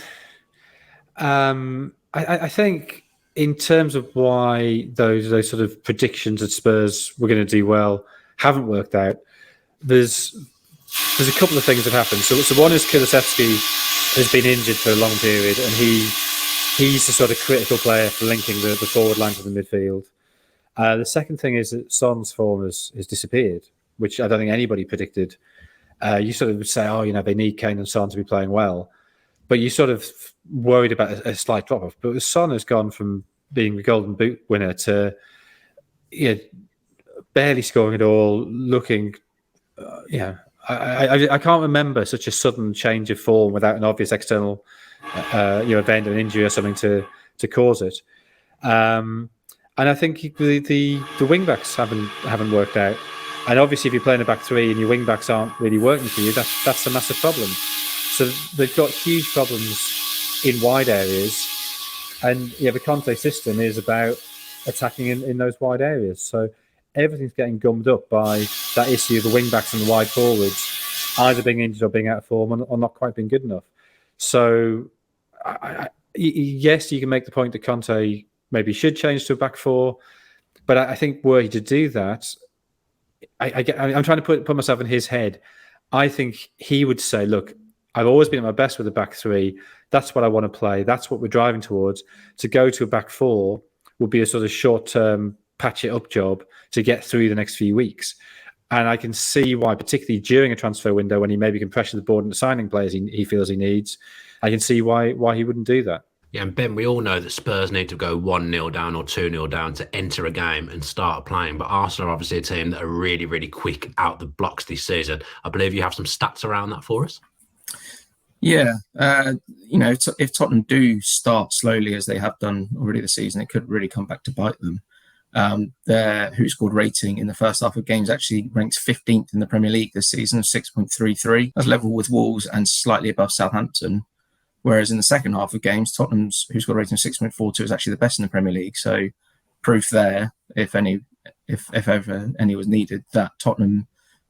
Speaker 3: I think in terms of why those sort of predictions that Spurs were going to do well haven't worked out, there's a couple of things that happened. So one is Kulusevski has been injured for a long period, and he's the sort of critical player for linking the forward line to the midfield. The second thing is that Son's form has disappeared, which I don't think anybody predicted. You sort of would say, they need Kane and Son to be playing well, but you sort of worried about a slight drop-off. But Son has gone from being the Golden Boot winner to barely scoring at all, looking... I can't remember such a sudden change of form without an obvious external event, an injury or something to cause it. And I think the wing backs haven't worked out. And obviously, if you're playing a back three and your wing backs aren't really working for you, that's a massive problem. So they've got huge problems in wide areas, and the Conte system is about attacking in those wide areas. So everything's getting gummed up by that issue of the wing backs and the wide forwards either being injured or being out of form or not quite being good enough. So yes, you can make the point that Conte maybe should change to a back four, but I think were he to do that, I'm trying to put myself in his head. I think he would say, look, I've always been at my best with a back three. That's what I want to play. That's what we're driving towards. To go to a back four would be a sort of short-term patch it up job to get through the next few weeks. And I can see why, particularly during a transfer window when he maybe can pressure the board and signing players he feels he needs, I can see why he wouldn't do that.
Speaker 1: Yeah, and Ben, we all know that Spurs need to go 1-0 down or 2-0 down to enter a game and start playing. But Arsenal are obviously a team that are really, really quick out the blocks this season. I believe you have some stats around that for us.
Speaker 2: Yeah, if Tottenham do start slowly as they have done already this season, it could really come back to bite them. Their WhoScored rating in the first half of games actually ranks 15th in the Premier League this season, 6.33. That's level with Wolves and slightly above Southampton. Whereas in the second half of games, Tottenham's WhoScored rating of 6.42 is actually the best in the Premier League. So proof there, if ever any was needed, that Tottenham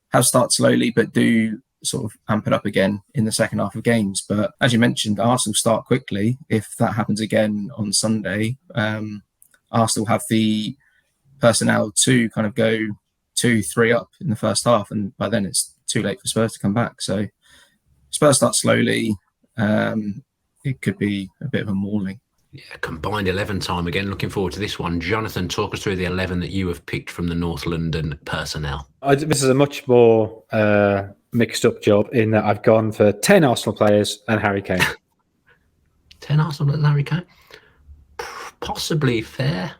Speaker 2: have started slowly but do sort of amp it up again in the second half of games. But as you mentioned, Arsenal start quickly. If that happens again on Sunday, Arsenal have the personnel to kind of go 2-3 up in the first half, and by then it's too late for Spurs to come back. So Spurs start slowly. It could be a bit of a mauling.
Speaker 1: Yeah, combined 11 time again. Looking forward to this one. Jonathan, talk us through the 11 that you have picked from the North London personnel.
Speaker 3: This is a much more mixed up job in that I've gone for 10 Arsenal players and Harry Kane.
Speaker 1: 10 Arsenal and Harry Kane? Possibly fair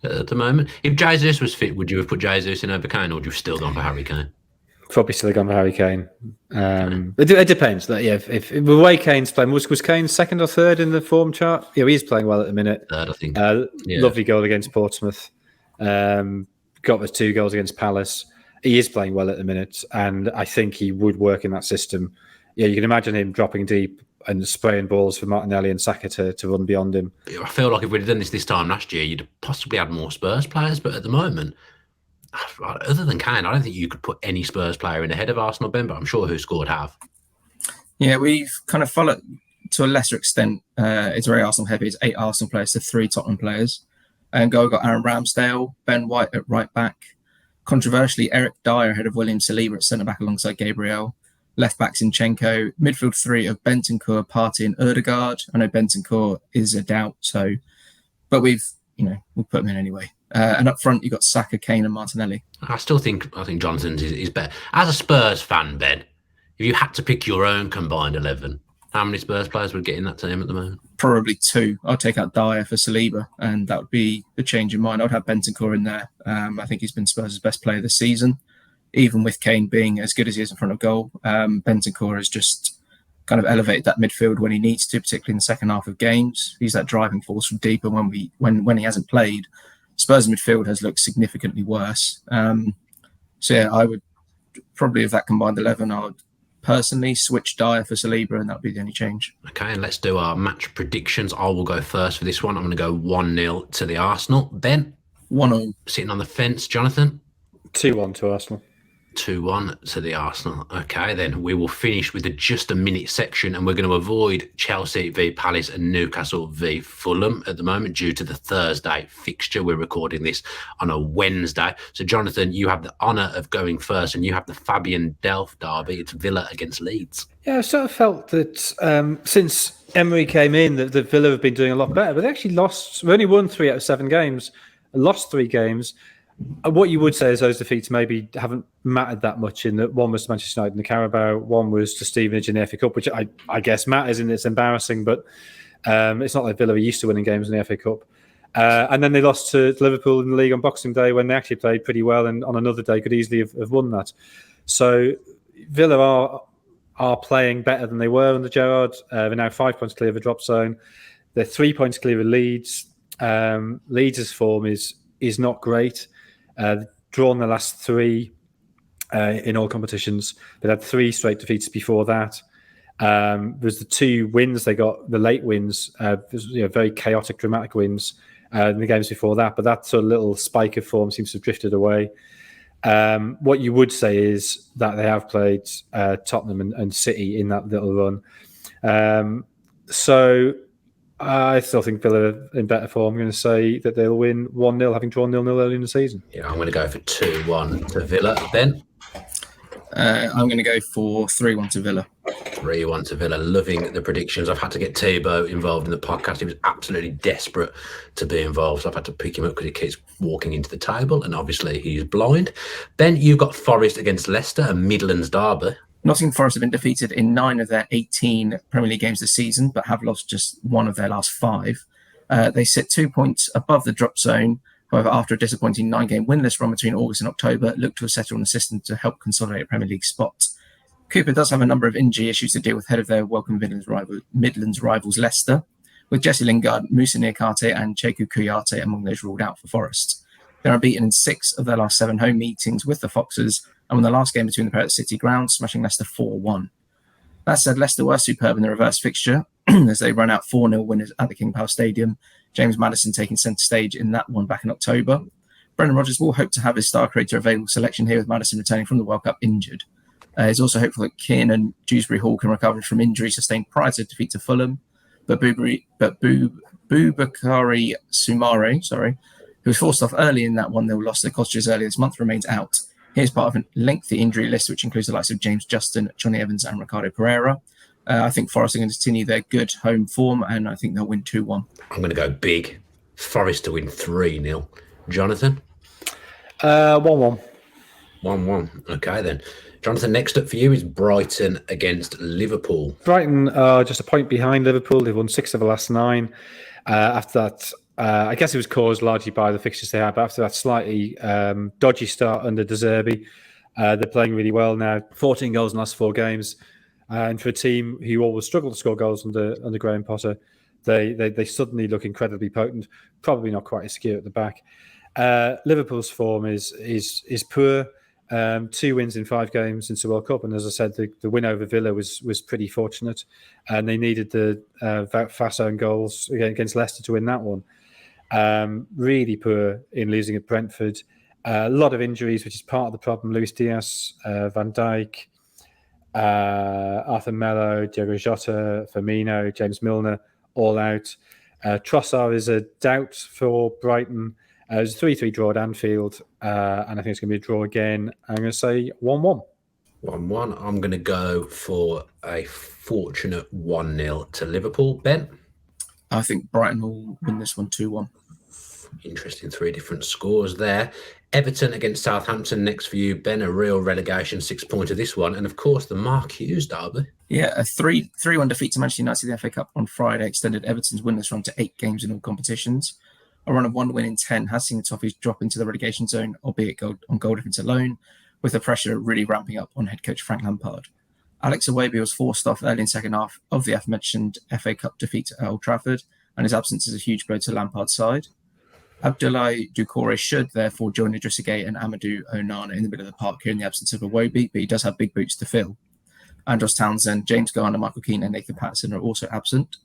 Speaker 1: at the moment. If Jesus was fit, would you have put Jesus in over Kane, or would you have still gone for Harry Kane?
Speaker 3: Probably still gone for Harry Kane. It depends. If the way Kane's playing, was Kane second or third in the form chart? Yeah, he's playing well at the minute.
Speaker 1: Third, I think.
Speaker 3: Lovely goal against Portsmouth. Got us 2 goals against Palace. He is playing well at the minute, and I think he would work in that system. Yeah, you can imagine him dropping deep and spraying balls for Martinelli and Saka to run beyond him.
Speaker 1: I feel like if we'd have done this time last year, you'd possibly had more Spurs players, but at the moment, other than Kane, I don't think you could put any Spurs player in ahead of Arsenal, Ben, but I'm sure WhoScored have.
Speaker 2: Yeah, we've kind of followed to a lesser extent. It's very Arsenal heavy. It's 8 Arsenal players to 3 Tottenham players. And we've got Aaron Ramsdale, Ben White at right back. Controversially, Eric Dyer ahead of William Saliba at centre back alongside Gabriel. Left back Zinchenko. Midfield 3 of Bentancur, Partey and Ødegaard. I know Bentancur is a doubt, but we'll put him in anyway. And up front, you've got Saka, Kane and Martinelli.
Speaker 1: I think Johnson's is better. As a Spurs fan, Ben, if you had to pick your own combined 11, how many Spurs players would get in that team at the moment?
Speaker 2: Probably 2. I'd take out Dyer for Saliba, and that would be a change in mind. I'd have Bentancur in there. I think he's been Spurs' best player this season. Even with Kane being as good as he is in front of goal, Bentancur has just kind of elevated that midfield when he needs to, particularly in the second half of games. He's that driving force from deep, and when he hasn't played, Spurs' midfield has looked significantly worse. I would probably, of that combined 11, I would personally switch Dyer for Saliba, and that would be the only change.
Speaker 1: Okay, and let's do our match predictions. I will go first for this one. I'm going to go 1-0 to the Arsenal. Ben?
Speaker 2: 1-0.
Speaker 1: Sitting on the fence. Jonathan?
Speaker 3: 2-1 to Arsenal.
Speaker 1: 2-1 to the Arsenal. Okay, then we will finish with just a minute section, and we're going to avoid Chelsea v Palace and Newcastle v Fulham at the moment due to the Thursday fixture. We're recording this on a Wednesday. So, Jonathan, you have the honour of going first, and you have the Fabian Delph derby. It's Villa against Leeds.
Speaker 3: Yeah, I sort of felt that since Emery came in, that Villa have been doing a lot better, but they actually lost. We only won 3 out of 7 games, lost 3 games. What you would say is those defeats maybe haven't mattered that much, in that one was to Manchester United in the Carabao, one was to Stevenage in the FA Cup, which I guess matters, and it's embarrassing, but it's not like Villa are used to winning games in the FA Cup. And then they lost to Liverpool in the league on Boxing Day when they actually played pretty well, and on another day could easily have won that. So Villa are playing better than they were under Gerrard. They're now 5 points clear of the drop zone. They're 3 points clear of Leeds. Leeds' form is not great. Drawn the last 3 in all competitions. They had 3 straight defeats before that. There's the 2 wins they got, the late wins, very chaotic, dramatic wins in the games before that. But that sort of little spike of form seems to have drifted away. What you would say is that they have played Tottenham and City in that little run. So I still think Villa are in better form. I'm going to say that they'll win 1-0, having drawn 0-0 early in the season.
Speaker 1: Yeah, I'm going to go for 2-1 to Villa. Ben?
Speaker 2: I'm going to go for 3-1 to Villa.
Speaker 1: 3-1 to Villa. Loving the predictions. I've had to get Thibaut involved in the podcast. He was absolutely desperate to be involved, so I've had to pick him up because he keeps walking into the table, and obviously he's blind. Ben, you've got Forest against Leicester, a Midlands derby.
Speaker 2: Nottingham Forest have been defeated in 9 of their 18 Premier League games this season, but have lost just 1 of their last 5. They sit 2 points above the drop zone. However, after a disappointing 9-game winless run between August and October, look to have settled on a system to help consolidate a Premier League spot. Cooper does have a number of injury issues to deal with ahead of their welcome Midlands rivals Leicester, with Jesse Lingard, Moussa Niakate and Cheku Kouyaté among those ruled out for Forest. They are unbeaten in 6 of their last 7 home meetings with the Foxes, and won the last game between the pair at City Ground, smashing Leicester 4-1. That said, Leicester were superb in the reverse fixture as they run out 4-0 winners at the King Power Stadium, James Maddison taking centre stage in that one back in October. Brendan Rodgers will hope to have his star creator available selection here, with Maddison returning from the World Cup injured. He's also hopeful that Kiernan Dewsbury Hall can recover from injury sustained prior to defeat to Fulham, but Boubakary Soumare, who was forced off early in that 1-0 loss to the Cottagers earlier this month, remains out. Here's part of a lengthy injury list, which includes the likes of James Justin, Johnny Evans and Ricardo Pereira. I think Forest are going to continue their good home form, and I think they'll win 2-1.
Speaker 1: I'm going to go big. Forest to win 3-0. Jonathan?
Speaker 3: 1-1.
Speaker 1: 1-1. Okay, then. Jonathan, next up for you is Brighton against Liverpool.
Speaker 3: Brighton are just a point behind Liverpool. They've won 6 of the last 9. After that, I guess it was caused largely by the fixtures they had, but after that slightly dodgy start under De Zerbi, they're playing really well now. 14 goals in the last 4 games. And for a team who always struggle to score goals under Graham Potter, they suddenly look incredibly potent. Probably not quite as skewed at the back. Liverpool's form is poor. 2 wins in 5 games since the World Cup, and as I said, the win over Villa was pretty fortunate, and they needed the fast own goals against Leicester to win that one. Really poor in losing at Brentford. A lot of injuries, which is part of the problem. Luis Diaz, Van Dijk, Arthur Melo, Diogo Jota, Firmino, James Milner, all out. Trossard is a doubt for Brighton. It was a 3-3 draw at Anfield, and I think it's going to be a draw again. I'm going to say 1-1.
Speaker 1: 1-1. I'm going to go for a fortunate 1-0 to Liverpool. Ben?
Speaker 2: I think Brighton will win this one 2-1.
Speaker 1: Interesting, 3 different scores there. Everton against Southampton next for you, Ben. A real relegation 6-pointer this one. And, of course, the Mark Hughes derby. Yeah,
Speaker 2: a 3-1 defeat to Manchester United in the FA Cup on Friday extended Everton's winless run to 8 games in all competitions. A run of 1 win in 10 has seen the Toffees drop into the relegation zone, albeit on goal difference alone, with the pressure really ramping up on head coach Frank Lampard. Alex Iwobi was forced off early in second half of the aforementioned FA Cup defeat at Old Trafford, and his absence is a huge blow to Lampard's side. Abdoulaye Doucouré should therefore join Idrissa Gueye and Amadou Onana in the middle of the park here in the absence of Iwobi, but he does have big boots to fill. Andros Townsend, James Garner, Michael Keane and Nathan Patterson are also absent.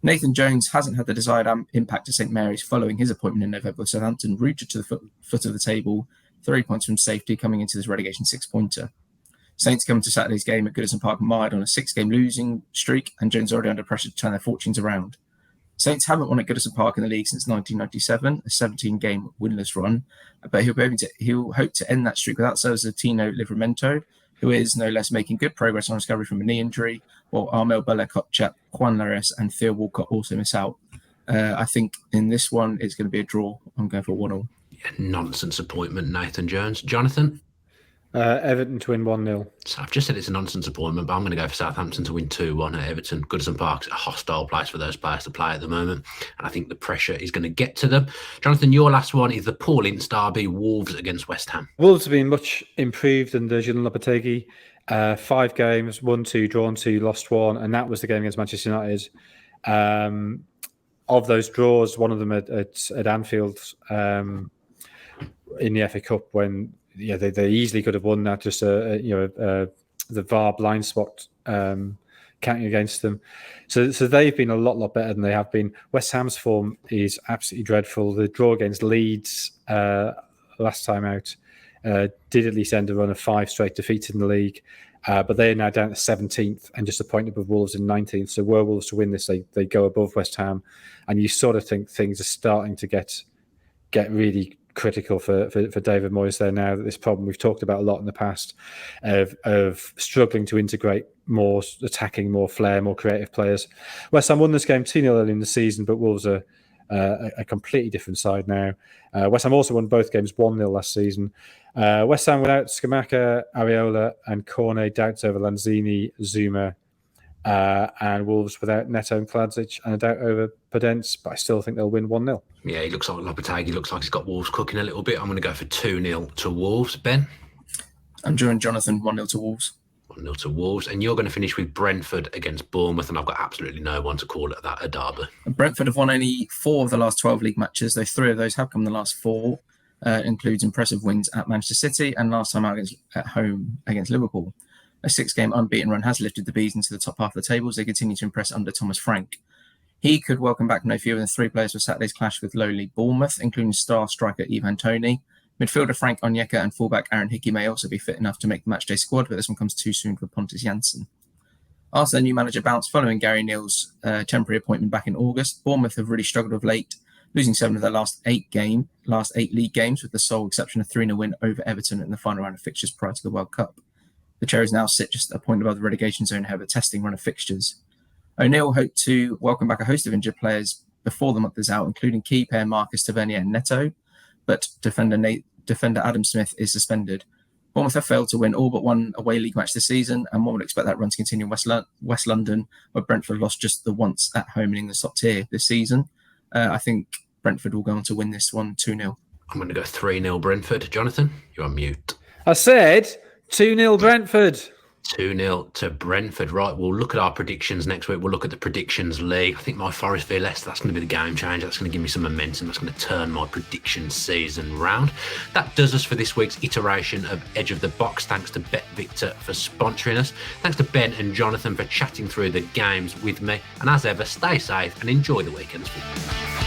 Speaker 2: Nathan Jones hasn't had the desired impact at St Mary's following his appointment in November with Southampton, rooted to the foot of the table, 3 points from safety coming into this relegation 6-pointer. Saints come to Saturday's game at Goodison Park mired on a 6-game losing streak, and Jones already under pressure to turn their fortunes around. Saints haven't won at Goodison Park in the league since 1997, a 17-game winless run, but he'll hope to end that streak without service of Tino Livramento, who is no less making good progress on recovery from a knee injury, while Armel Bella-Kotchap, Juan Lares and Theo Walcott also miss out. I think in this one, it's going to be a draw. I'm going for 1-1.
Speaker 1: Yeah, nonsense appointment, Nathan Jones. Jonathan?
Speaker 3: Everton to win 1-0.
Speaker 1: So I've just said it's a nonsense appointment, but I'm going to go for Southampton to win 2-1 at Everton. Goodison Park's a hostile place for those players to play at the moment, and I think the pressure is going to get to them. Jonathan, your last one is the Paul Ince derby, Wolves against West Ham.
Speaker 3: Wolves have been much improved under Julian Lopetegui. 5 games, won 2, drawn 2, lost 1, and that was the game against Manchester United. Of those draws, one of them at Anfield in the FA Cup, when they easily could have won that. Just the VAR blind spot counting against them. So they've been a lot better than they have been. West Ham's form is absolutely dreadful. The draw against Leeds last time out did at least end a run of 5 straight defeats in the league. But they are now down to 17th and just a point above Wolves in 19th. So were Wolves to win this, they go above West Ham. And you sort of think things are starting to get really critical for David Moyes there now, that this problem we've talked about a lot in the past of struggling to integrate more attacking, more flair, more creative players. West Ham won this game 2-0 early in the season, but Wolves are a completely different side now. West Ham also won both games 1-0 last season. West Ham without Scamacca, Areola and Cornet, doubts over Lanzini, Zuma, and Wolves without Neto and Kladzic, and a doubt over Podence, but I still think they'll win 1-0.
Speaker 1: Yeah, he looks like Lopetegui. Looks like he's got Wolves cooking a little bit. I'm going to go for 2-0 to Wolves. Ben?
Speaker 2: I'm joining Jonathan, 1-0 to Wolves.
Speaker 1: 1-0 to Wolves. And you're going to finish with Brentford against Bournemouth, and I've got absolutely no one to call it that a derby.
Speaker 2: Brentford have won only 4 of the last 12 league matches, though 3 of those have come in the last 4. Includes impressive wins at Manchester City and last time out at home against Liverpool. A 6-game unbeaten run has lifted the Bees into the top half of the table as they continue to impress under Thomas Frank. He could welcome back no fewer than 3 players for Saturday's clash with lowly Bournemouth, including star striker Ivan Toney. Midfielder Frank Onyeka and fullback Aaron Hickey may also be fit enough to make the matchday squad, but this one comes too soon for Pontus Jansson. Arsenal new manager bounced following Gary Neal's temporary appointment back in August. Bournemouth have really struggled of late, losing 7 of their last 8 league games, with the sole exception of 3-0 win over Everton in the final round of fixtures prior to the World Cup. The Cherries now sit just a point above the relegation zone and have a testing run of fixtures. O'Neill hoped to welcome back a host of injured players before the month is out, including key pair Marcus Tavernier and Neto, but defender Adam Smith is suspended. Bournemouth have failed to win all but one away league match this season, and one would expect that run to continue in West London, where Brentford lost just the once at home in England's top tier this season. I think Brentford will go on to win this one 2-0.
Speaker 1: I'm going to go 3-0 Brentford. Jonathan, you're on mute.
Speaker 3: I said 2-0 Brentford.
Speaker 1: 2-0 to Brentford. Right, we'll look at our predictions next week. We'll look at the predictions league. I think my Forest v Leicester, that's going to be the game changer. That's going to give me some momentum. That's going to turn my prediction season round. That does us for this week's iteration of Edge of the Box. Thanks to BetVictor for sponsoring us. Thanks to Ben and Jonathan for chatting through the games with me. And as ever, stay safe and enjoy the weekend's football.